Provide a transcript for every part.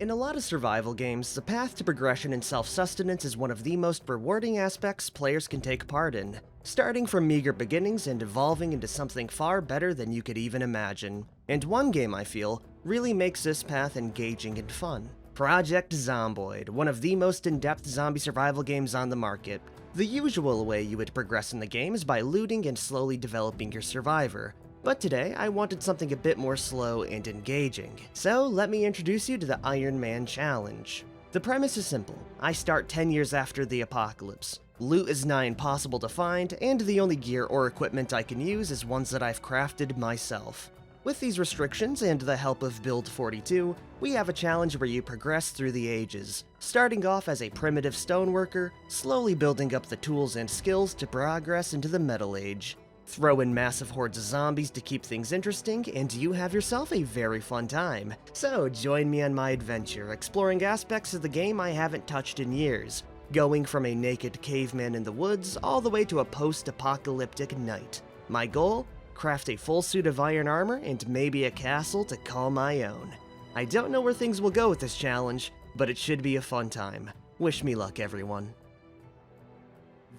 In a lot of survival games, the path to progression and self-sustenance is one of the most rewarding aspects players can take part in, starting from meager beginnings and evolving into something far better than you could even imagine. And one game, I feel, really makes this path engaging and fun. Project Zomboid, one of the most in-depth zombie survival games on the market. The usual way you would progress in the game is by looting and slowly developing your survivor. But today, I wanted something a bit more slow and engaging. So let me introduce you to the Iron Man Challenge. The premise is simple. I start 10 years after the apocalypse. Loot is nigh impossible to find, and the only gear or equipment I can use is ones that I've crafted myself. With these restrictions and the help of Build 42, we have a challenge where you progress through the ages, starting off as a primitive stoneworker, slowly building up the tools and skills to progress into the Metal Age. Throw in massive hordes of zombies to keep things interesting, and you have yourself a very fun time. So join me on my adventure, exploring aspects of the game I haven't touched in years, going from a naked caveman in the woods all the way to a post-apocalyptic night. My goal? Craft a full suit of iron armor and maybe a castle to call my own. I don't know where things will go with this challenge, but it should be a fun time. Wish me luck, everyone.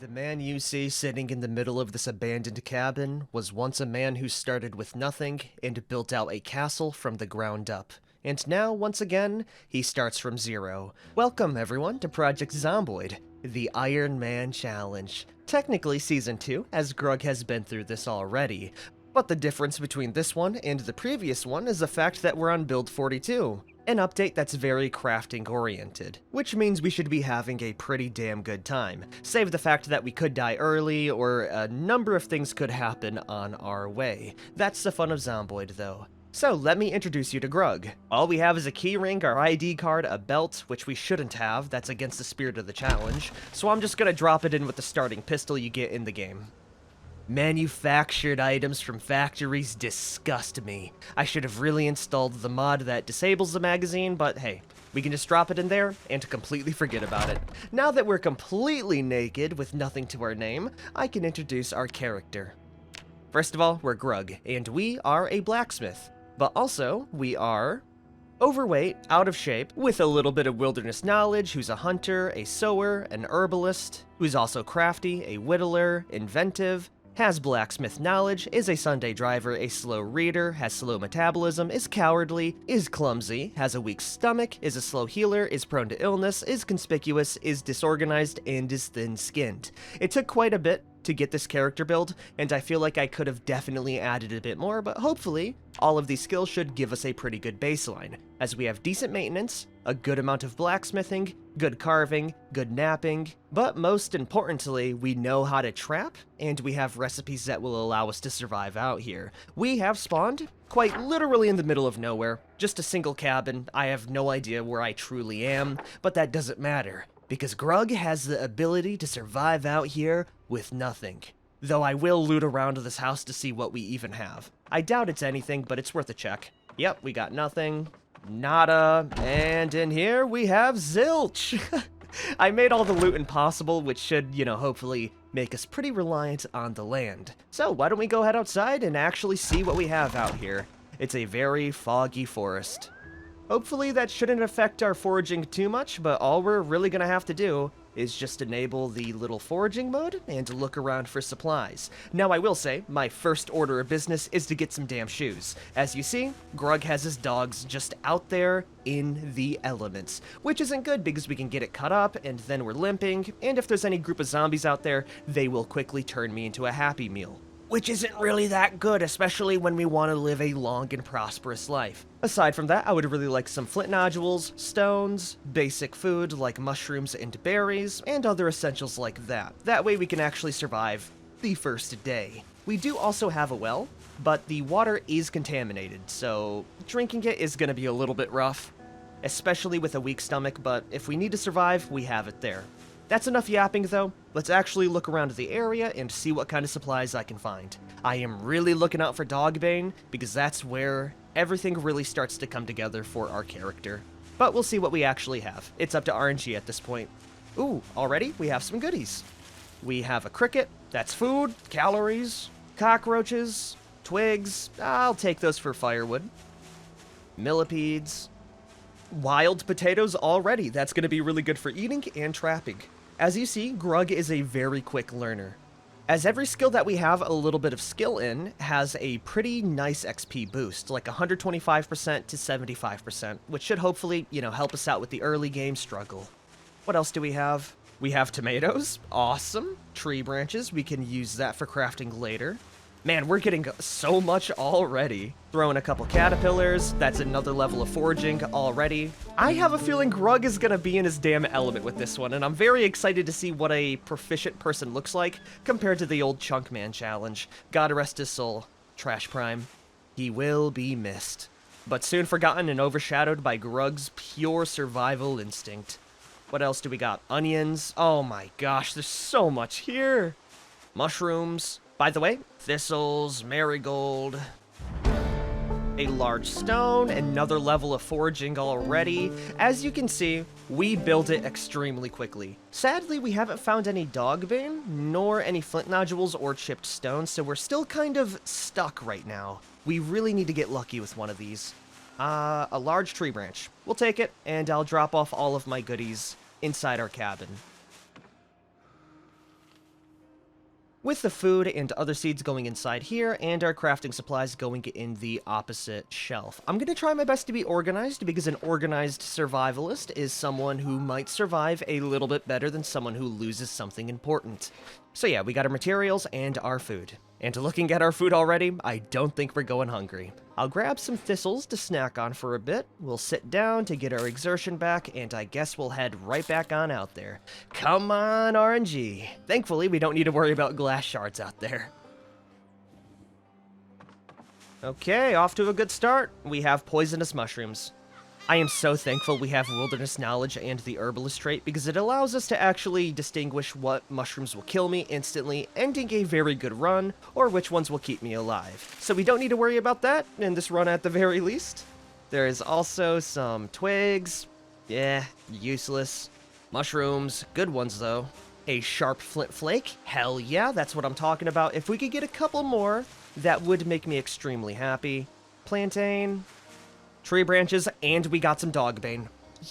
The man you see sitting in the middle of this abandoned cabin was once a man who started with nothing and built out a castle from the ground up. And now, once again, he starts from zero. Welcome, everyone, to Project Zomboid, the Iron Man Challenge. Technically Season 2, as Grug has been through this already. But the difference between this one and the previous one is the fact that we're on Build 42. An update that's very crafting oriented, which means we should be having a pretty damn good time, save the fact that we could die early or a number of things could happen on our way. That's the fun of Zomboid though. So let me introduce you to Grug. All we have is a keyring, our ID card, a belt, which we shouldn't have, that's against the spirit of the challenge, so I'm just gonna drop it in with the starting pistol you get in the game. Manufactured items from factories disgust me. I should have really installed the mod that disables the magazine, but hey, we can just drop it in there and completely forget about it. Now that we're completely naked with nothing to our name, I can introduce our character. First of all, we're Grug, and we are a blacksmith. But also, we are overweight, out of shape, with a little bit of wilderness knowledge, who's a hunter, a sower, an herbalist, who's also crafty, a whittler, inventive, has blacksmith knowledge, is a Sunday driver, a slow reader, has slow metabolism, is cowardly, is clumsy, has a weak stomach, is a slow healer, is prone to illness, is conspicuous, is disorganized, and is thin-skinned. It took quite a bit to get this character build, and I feel like I could have definitely added a bit more, but hopefully, all of these skills should give us a pretty good baseline, as we have decent maintenance, a good amount of blacksmithing, good carving, good napping, but most importantly, we know how to trap, and we have recipes that will allow us to survive out here. We have spawned quite literally in the middle of nowhere, just a single cabin. I have no idea where I truly am, but that doesn't matter, because Grug has the ability to survive out here with nothing. Though I will loot around this house to see what we even have. I doubt it's anything, but it's worth a check. Yep, we got nothing. Nada. And in here we have zilch. I made all the loot impossible, which should, hopefully make us pretty reliant on the land. So why don't we go head outside and actually see what we have out here. It's a very foggy forest. Hopefully that shouldn't affect our foraging too much, but all we're really gonna have to do is just enable the little foraging mode and look around for supplies. Now I will say, my first order of business is to get some damn shoes. As you see, Grug has his dogs just out there in the elements, which isn't good because we can get it cut up and then we're limping, and if there's any group of zombies out there, they will quickly turn me into a Happy Meal. Which isn't really that good, especially when we want to live a long and prosperous life. Aside from that, I would really like some flint nodules, stones, basic food like mushrooms and berries, and other essentials like that. That way we can actually survive the first day. We do also have a well, but the water is contaminated, so drinking it is going to be a little bit rough, especially with a weak stomach, but if we need to survive, we have it there. That's enough yapping though. Let's actually look around the area and see what kind of supplies I can find. I am really looking out for Dogbane because that's where everything really starts to come together for our character. But we'll see what we actually have. It's up to RNG at this point. Ooh, already we have some goodies. We have a cricket, that's food, calories, cockroaches, twigs, I'll take those for firewood. Millipedes, Wild potatoes already. That's going to be really good for eating and trapping. As you see, Grug is a very quick learner. As every skill that we have a little bit of skill in has a pretty nice XP boost, like 125% to 75%, which should hopefully, help us out with the early game struggle. What else do we have? We have tomatoes. Awesome. Tree branches. We can use that for crafting later. Man, we're getting so much already. Throw in a couple caterpillars. That's another level of foraging already. I have a feeling Grug is gonna be in his damn element with this one, and I'm very excited to see what a proficient person looks like compared to the old Chunkman challenge. God rest his soul. Trash Prime. He will be missed. But soon forgotten and overshadowed by Grug's pure survival instinct. What else do we got? Onions. Oh my gosh, there's so much here. Mushrooms. By the way, thistles, marigold, a large stone, another level of foraging already. As you can see, we build it extremely quickly. Sadly, we haven't found any dogbane, nor any flint nodules or chipped stones, so we're still kind of stuck right now. We really need to get lucky with one of these. A large tree branch. We'll take it, and I'll drop off all of my goodies inside our cabin. With the food and other seeds going inside here, and our crafting supplies going in the opposite shelf. I'm going to try my best to be organized, because an organized survivalist is someone who might survive a little bit better than someone who loses something important. So yeah, we got our materials and our food. And looking at our food already, I don't think we're going hungry. I'll grab some thistles to snack on for a bit, we'll sit down to get our exertion back, and I guess we'll head right back on out there. Come on, RNG. Thankfully, we don't need to worry about glass shards out there. Okay, off to a good start. We have poisonous mushrooms. I am so thankful we have wilderness knowledge and the herbalist trait, because it allows us to actually distinguish what mushrooms will kill me instantly, ending a very good run, or which ones will keep me alive. So we don't need to worry about that in this run at the very least. There is also some twigs. Yeah, useless. Mushrooms, good ones though. A sharp flint flake, hell yeah, that's what I'm talking about. If we could get a couple more, that would make me extremely happy. Plantain. Tree branches, and we got some dogbane.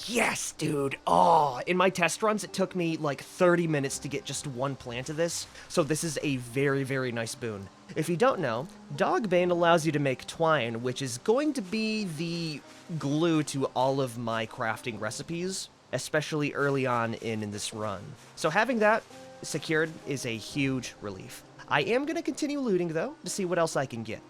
Yes, dude. Oh, in my test runs, it took me like 30 minutes to get just one plant of this, so this is a very, very nice boon. If you don't know, dogbane allows you to make twine, which is going to be the glue to all of my crafting recipes, especially early on in this run. So having that secured is a huge relief. I am going to continue looting, though, to see what else I can get.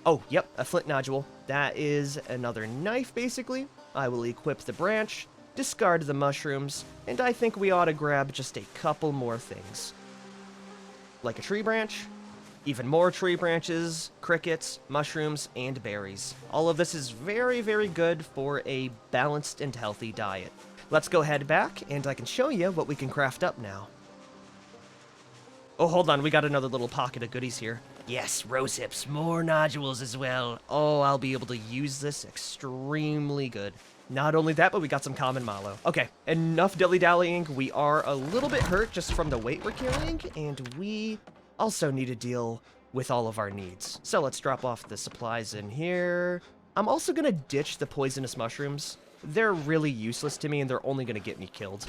Oh, yep, a flint nodule. That is another knife, basically. I will equip the branch, discard the mushrooms, and I think we ought to grab just a couple more things. Like a tree branch, even more tree branches, crickets, mushrooms, and berries. All of this is very, very good for a balanced and healthy diet. Let's go head back, and I can show you what we can craft up now. Oh, hold on, we got another little pocket of goodies here. Yes, rose hips, more nodules as well. Oh, I'll be able to use this extremely good. Not only that, but we got some common mallow. Okay, enough dilly-dallying. We are a little bit hurt just from the weight we're carrying, and we also need to deal with all of our needs. So let's drop off the supplies in here. I'm also gonna ditch the poisonous mushrooms. They're really useless to me, and they're only gonna get me killed.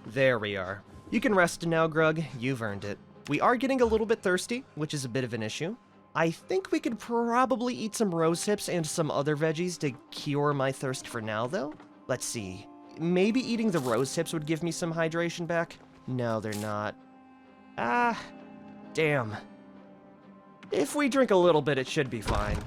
There we are. You can rest now, Grug. You've earned it. We are getting a little bit thirsty, which is a bit of an issue. I think we could probably eat some rose hips and some other veggies to cure my thirst for now, though. Let's see. Maybe eating the rose hips would give me some hydration back? No, they're not. Ah, damn. If we drink a little bit, it should be fine.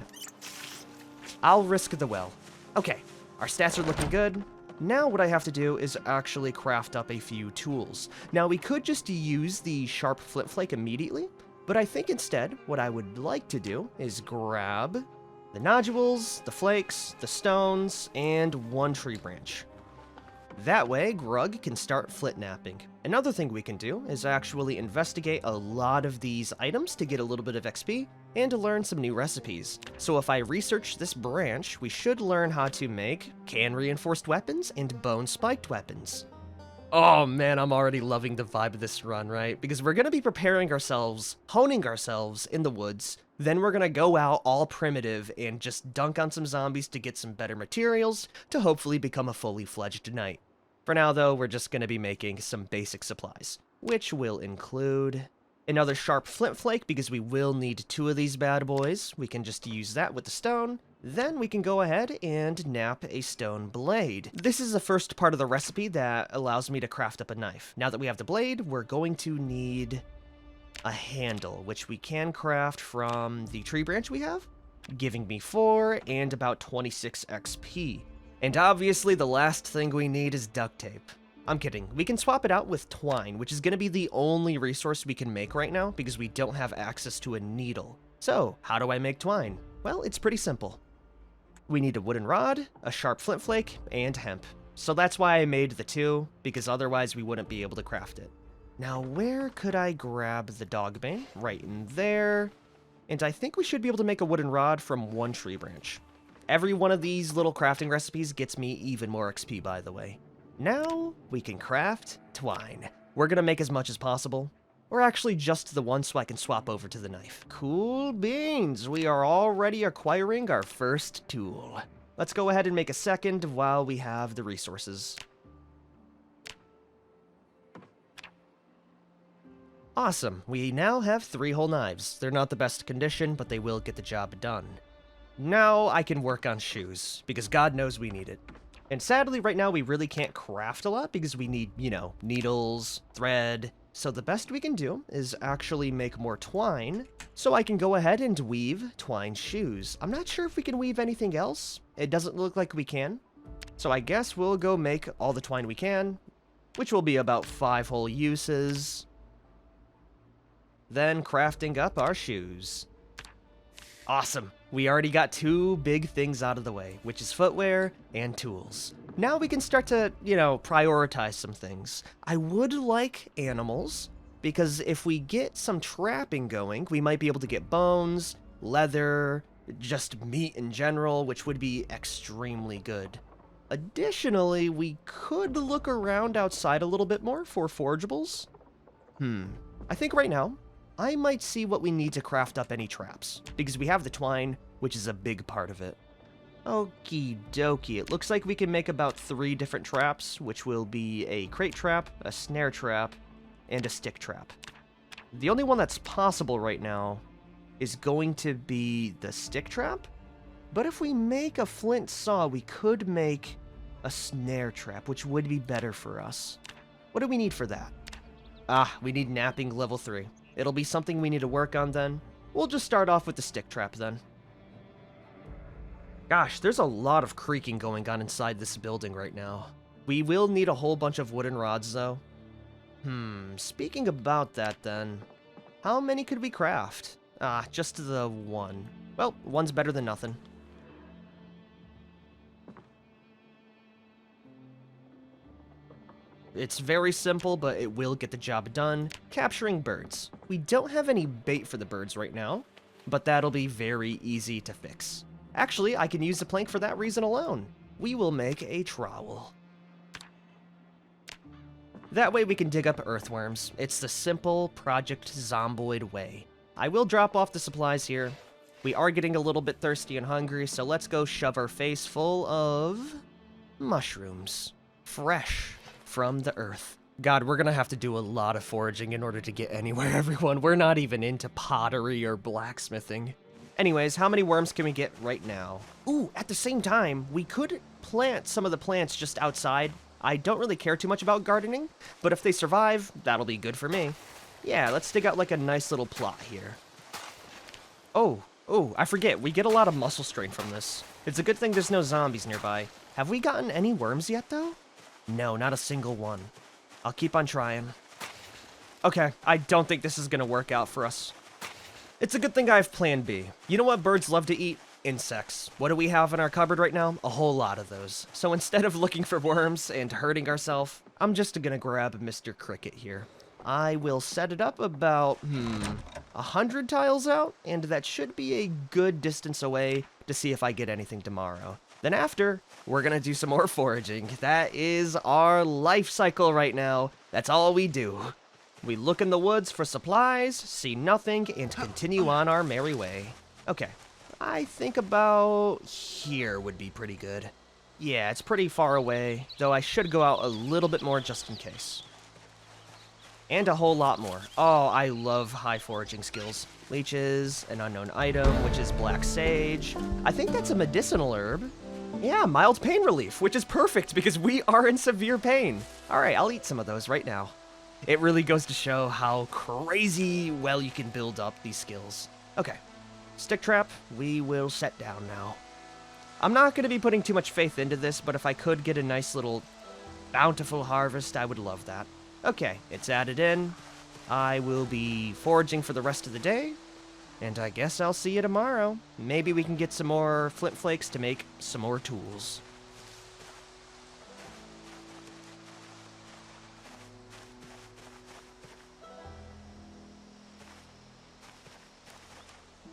I'll risk the well. Okay, our stats are looking good. Now what I have to do is actually craft up a few tools. Now we could just use the sharp flint flake immediately, but I think instead what I would like to do is grab the nodules, the flakes, the stones, and one tree branch. That way, Grug can start flint napping. Another thing we can do is actually investigate a lot of these items to get a little bit of XP and to learn some new recipes. So if I research this branch, we should learn how to make can-reinforced weapons and bone-spiked weapons. Oh man, I'm already loving the vibe of this run, right? Because we're going to be preparing ourselves, honing ourselves in the woods Then we're gonna go out all primitive and just dunk on some zombies to get some better materials to hopefully become a fully fledged knight. For now though, we're just gonna be making some basic supplies, which will include another sharp flint flake because we will need 2 of these bad boys. We can just use that with the stone. Then we can go ahead and nap a stone blade. This is the first part of the recipe that allows me to craft up a knife. Now that we have the blade, we're going to need a handle, which we can craft from the tree branch we have, giving me 4 and about 26 XP. And obviously the last thing we need is duct tape. I'm kidding. We can swap it out with twine, which is going to be the only resource we can make right now because we don't have access to a needle. So, how do I make twine? Well, it's pretty simple. We need a wooden rod, a sharp flint flake, and hemp. So that's why I made the 2, because otherwise we wouldn't be able to craft it. Now, where could I grab the dogbane? Right in there. And I think we should be able to make a wooden rod from 1 tree branch. Every one of these little crafting recipes gets me even more XP, by the way. Now, we can craft twine. We're gonna make as much as possible. Or actually just the 1 so I can swap over to the knife. Cool beans! We are already acquiring our first tool. Let's go ahead and make a second while we have the resources. Awesome, we now have 3 whole knives. They're not the best condition, but they will get the job done. Now I can work on shoes, because God knows we need it. And sadly, right now we really can't craft a lot because we need, needles, thread. So the best we can do is actually make more twine, so I can go ahead and weave twine shoes. I'm not sure if we can weave anything else. It doesn't look like we can. So I guess we'll go make all the twine we can, which will be about 5 whole uses. Then crafting up our shoes. Awesome. We already got 2 big things out of the way, which is footwear and tools. Now we can start to, prioritize some things. I would like animals, because if we get some trapping going, we might be able to get bones, leather, just meat in general, which would be extremely good. Additionally, we could look around outside a little bit more for forageables. I think right now, I might see what we need to craft up any traps, because we have the twine, which is a big part of it. Okie dokie, it looks like we can make about 3 different traps, which will be a crate trap, a snare trap, and a stick trap. The only one that's possible right now is going to be the stick trap, but if we make a flint saw, we could make a snare trap, which would be better for us. What do we need for that? We need napping level 3. It'll be something we need to work on then. We'll just start off with the stick trap then. Gosh, there's a lot of creaking going on inside this building right now. We will need a whole bunch of wooden rods though. Speaking about that then, how many could we craft? Just the 1. Well, 1's better than nothing. It's very simple, but it will get the job done. Capturing birds. We don't have any bait for the birds right now, but that'll be very easy to fix. Actually, I can use the plank for that reason alone. We will make a trowel. That way we can dig up earthworms. It's the simple Project Zomboid way. I will drop off the supplies here. We are getting a little bit thirsty and hungry, so let's go shove our face full of mushrooms. Fresh from the earth. God, we're gonna have to do a lot of foraging in order to get anywhere, everyone. We're not even into pottery or blacksmithing. Anyways, how many worms can we get right now? Ooh, at the same time, we could plant some of the plants just outside. I don't really care too much about gardening, but if they survive, that'll be good for me. Yeah, let's dig out like a nice little plot here. Oh, I forget, we get a lot of muscle strain from this. It's a good thing there's no zombies nearby. Have we gotten any worms yet, though? No, not a single one. I'll keep on trying. Okay, I don't think this is gonna work out for us. It's a good thing I have plan B. You know what birds love to eat? Insects. What do we have in our cupboard right now? A whole lot of those. So instead of looking for worms and hurting ourselves, I'm just gonna grab Mr. Cricket here. I will set it up about, 100 tiles out, and that should be a good distance away to see if I get anything tomorrow. Then after, we're gonna do some more foraging. That is our life cycle right now. That's all we do. We look in the woods for supplies, see nothing, and continue on our merry way. Okay, I think about here would be pretty good. Yeah, it's pretty far away, though I should go out a little bit more just in case. And a whole lot more. Oh, I love high foraging skills. Leeches, an unknown item, which is black sage. I think that's a medicinal herb. Yeah, mild pain relief, which is perfect because we are in severe pain. All right, I'll eat some of those right now. It really goes to show how crazy well you can build up these skills. Okay, stick trap, we will set down now. I'm not going to be putting too much faith into this, but if I could get a nice little bountiful harvest, I would love that. Okay, it's added in. I will be foraging for the rest of the day, and I guess I'll see you tomorrow. Maybe we can get some more flint flakes to make some more tools.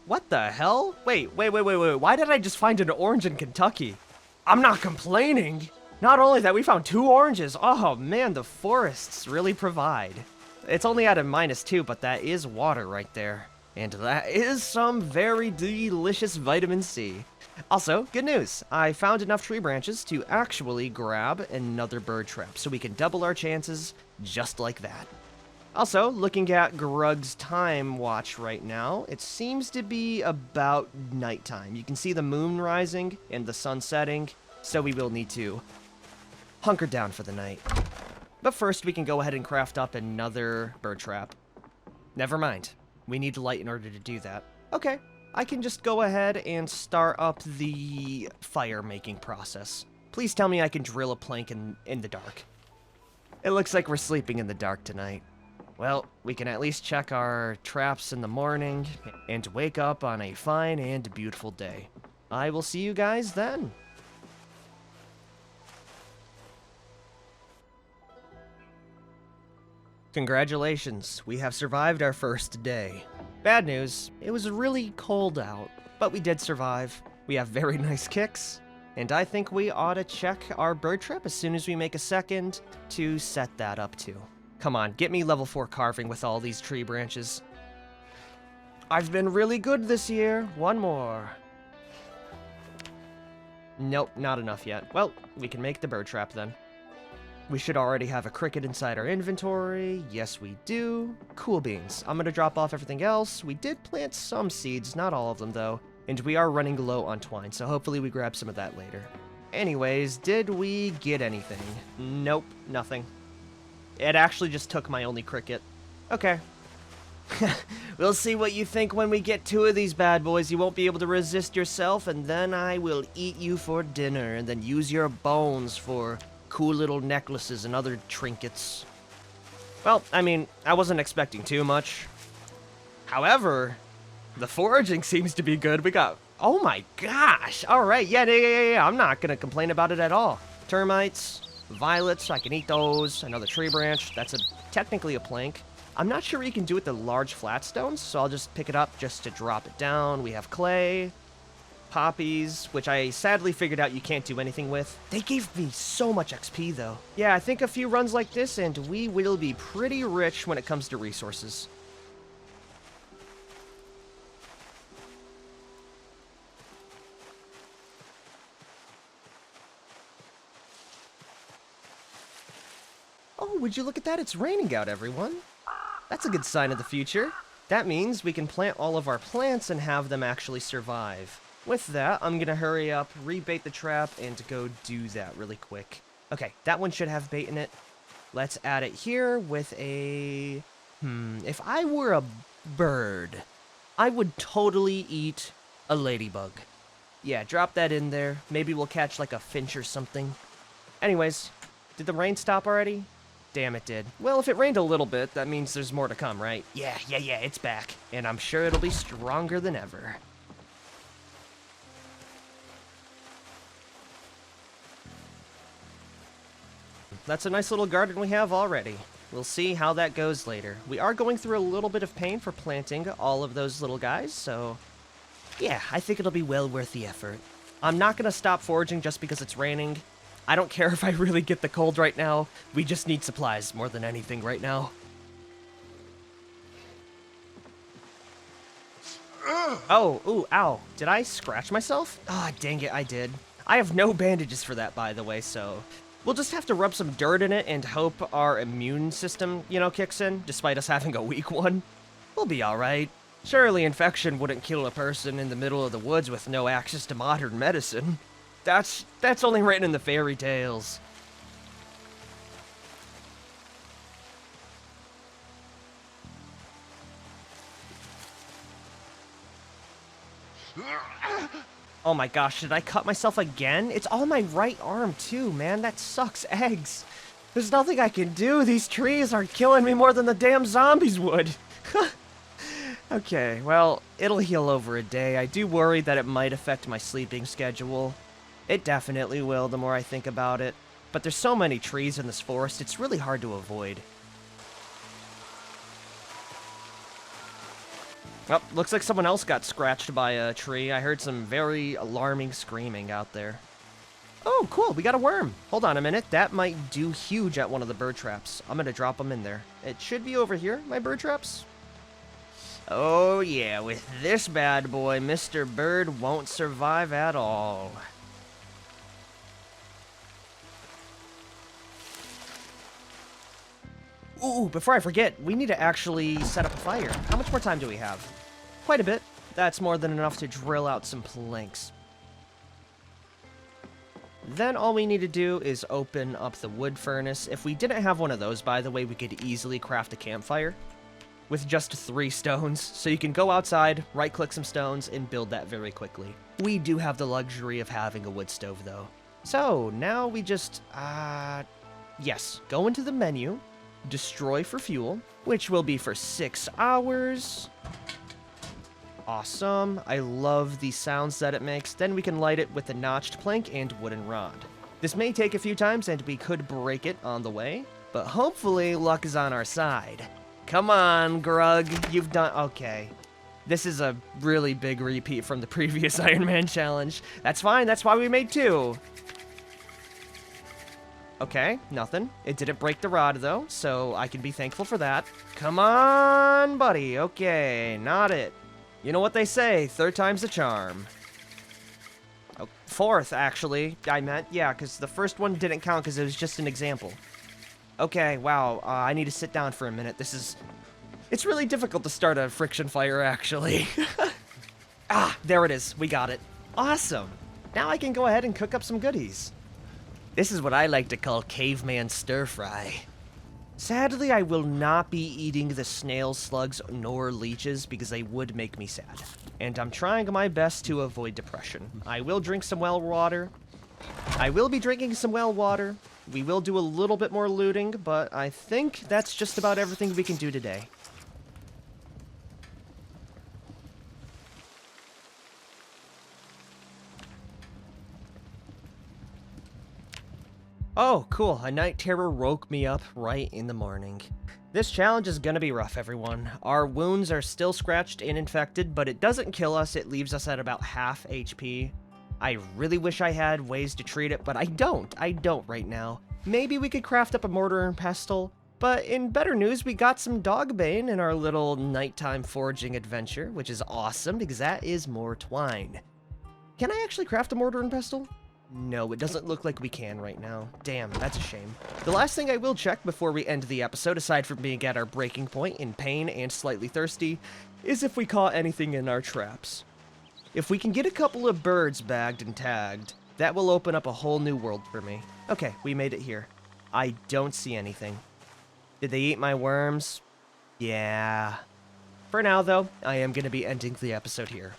What the hell? Wait. Why did I just find an orange in Kentucky? I'm not complaining. Not only that, we found 2 oranges. Oh man, the forests really provide. It's only at a -2, but that is water right there. And that is some very delicious vitamin C. Also, good news. I found enough tree branches to actually grab another bird trap, so we can double our chances just like that. Also, looking at Grug's time watch right now, it seems to be about nighttime. You can see the moon rising and the sun setting, so we will need to hunker down for the night. But first, we can go ahead and craft up another bird trap. Never mind. We need light in order to do that. Okay, I can just go ahead and start up the fire-making process. Please tell me I can drill a plank in the dark. It looks like we're sleeping in the dark tonight. Well, we can at least check our traps in the morning and wake up on a fine and beautiful day. I will see you guys then. Congratulations, we have survived our first day. Bad news, it was really cold out, but we did survive. We have very nice kicks, and I think we ought to check our bird trap as soon as we make a second to set that up too. Come on, get me level 4 carving with all these tree branches. I've been really good this year. One more. Nope, not enough yet. Well, we can make the bird trap then. We should already have a cricket inside our inventory. Yes, we do. Cool beans. I'm gonna drop off everything else. We did plant some seeds, not all of them though. And we are running low on twine, so hopefully we grab some of that later. Anyways, did we get anything? Nope, nothing. It actually just took my only cricket. Okay. We'll see what you think when we get 2 of these bad boys. You won't be able to resist yourself, and then I will eat you for dinner, and then use your bones for cool little necklaces and other trinkets. Well, I mean, I wasn't expecting too much. However, the foraging seems to be good. We got... Oh my gosh! Alright, yeah, I'm not gonna complain about it at all. Termites, violets, I can eat those. Another tree branch, that's technically a plank. I'm not sure what you can do with the large flat stones, so I'll just pick it up just to drop it down. We have clay, poppies, which I sadly figured out you can't do anything with. They gave me so much XP though. Yeah, I think a few runs like this and we will be pretty rich when it comes to resources. Oh, would you look at that? It's raining out, everyone. That's a good sign of the future. That means we can plant all of our plants and have them actually survive. With that, I'm gonna hurry up, rebait the trap, and go do that really quick. Okay, that one should have bait in it. Let's add it here with a... if I were a bird, I would totally eat a ladybug. Yeah, drop that in there. Maybe we'll catch like a finch or something. Anyways, did the rain stop already? Damn, it did. Well, if it rained a little bit, that means there's more to come, right? Yeah, it's back. And I'm sure it'll be stronger than ever. That's a nice little garden we have already. We'll see how that goes later. We are going through a little bit of pain for planting all of those little guys, so... yeah, I think it'll be well worth the effort. I'm not gonna stop foraging just because it's raining. I don't care if I really get the cold right now. We just need supplies more than anything right now. Oh, ooh, ow. Did I scratch myself? Ah, dang it, I did. I have no bandages for that, by the way, so we'll just have to rub some dirt in it and hope our immune system, kicks in, despite us having a weak one. We'll be alright. Surely infection wouldn't kill a person in the middle of the woods with no access to modern medicine. That's only written in the fairy tales. Oh my gosh, did I cut myself again? It's on my right arm too, man. That sucks eggs. There's nothing I can do. These trees are killing me more than the damn zombies would. Okay, well, it'll heal over a day. I do worry that it might affect my sleeping schedule. It definitely will, the more I think about it. But there's so many trees in this forest, it's really hard to avoid. Oh, looks like someone else got scratched by a tree. I heard some very alarming screaming out there. Oh, cool, we got a worm. Hold on a minute, that might do huge at one of the bird traps. I'm gonna drop them in there. It should be over here, my bird traps. Oh yeah, with this bad boy, Mr. Bird won't survive at all. Ooh, before I forget, we need to actually set up a fire. How much more time do we have? Quite a bit. That's more than enough to drill out some planks. Then all we need to do is open up the wood furnace. If we didn't have one of those, by the way, we could easily craft a campfire with just 3 stones. So you can go outside, right-click some stones, and build that very quickly. We do have the luxury of having a wood stove, though. So now we just, yes, go into the menu, destroy for fuel, which will be for 6 hours. Awesome. I love the sounds that it makes. Then we can light it with the notched plank and wooden rod. This may take a few times, and we could break it on the way, but hopefully luck is on our side. Come on, Grug. You've done... Okay. This is a really big repeat from the previous Iron Man challenge. That's fine. That's why we made 2. Okay, nothing. It didn't break the rod, though, so I can be thankful for that. Come on, buddy. Okay, not it. You know what they say, 3rd time's a charm. Oh, 4th, actually, I meant. Yeah, because the first one didn't count because it was just an example. Okay, wow, I need to sit down for a minute. It's really difficult to start a friction fire, actually. Ah, there it is. We got it. Awesome. Now I can go ahead and cook up some goodies. This is what I like to call caveman stir-fry. Sadly, I will not be eating the snail slugs nor leeches because they would make me sad. And I'm trying my best to avoid depression. I will drink some well water. I will be drinking some well water. We will do a little bit more looting, but I think that's just about everything we can do today. Oh, cool. A night terror woke me up right in the morning. This challenge is gonna be rough, everyone. Our wounds are still scratched and infected, but it doesn't kill us. It leaves us at about half HP. I really wish I had ways to treat it, but I don't. I don't right now. Maybe we could craft up a mortar and pestle, but in better news, we got some dogbane in our little nighttime foraging adventure, which is awesome because that is more twine. Can I actually craft a mortar and pestle? No, it doesn't look like we can right now. Damn, that's a shame. The last thing I will check before we end the episode, aside from being at our breaking point in pain and slightly thirsty, is if we caught anything in our traps. If we can get a couple of birds bagged and tagged, that will open up a whole new world for me. Okay, we made it here. I don't see anything. Did they eat my worms? Yeah. For now, though, I am going to be ending the episode here.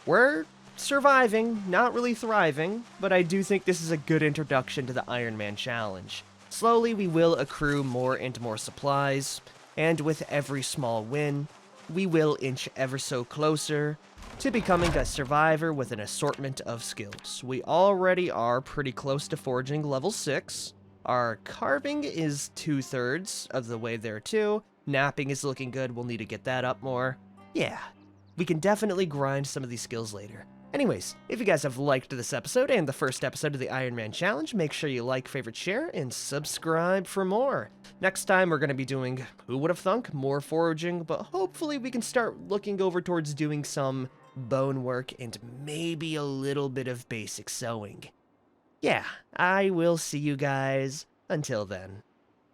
We're surviving, not really thriving, but I do think this is a good introduction to the Iron Man challenge. Slowly, we will accrue more and more supplies, and with every small win, we will inch ever so closer to becoming a survivor with an assortment of skills. We already are pretty close to foraging level 6. Our carving is 2/3 of the way there too. Napping is looking good, we'll need to get that up more. Yeah, we can definitely grind some of these skills later. Anyways, if you guys have liked this episode and the first episode of the Iron Man Challenge, make sure you like, favorite, share, and subscribe for more. Next time, we're going to be doing, who would have thunk, more foraging, but hopefully we can start looking over towards doing some bone work, and maybe a little bit of basic sewing. Yeah, I will see you guys until then.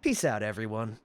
Peace out, everyone.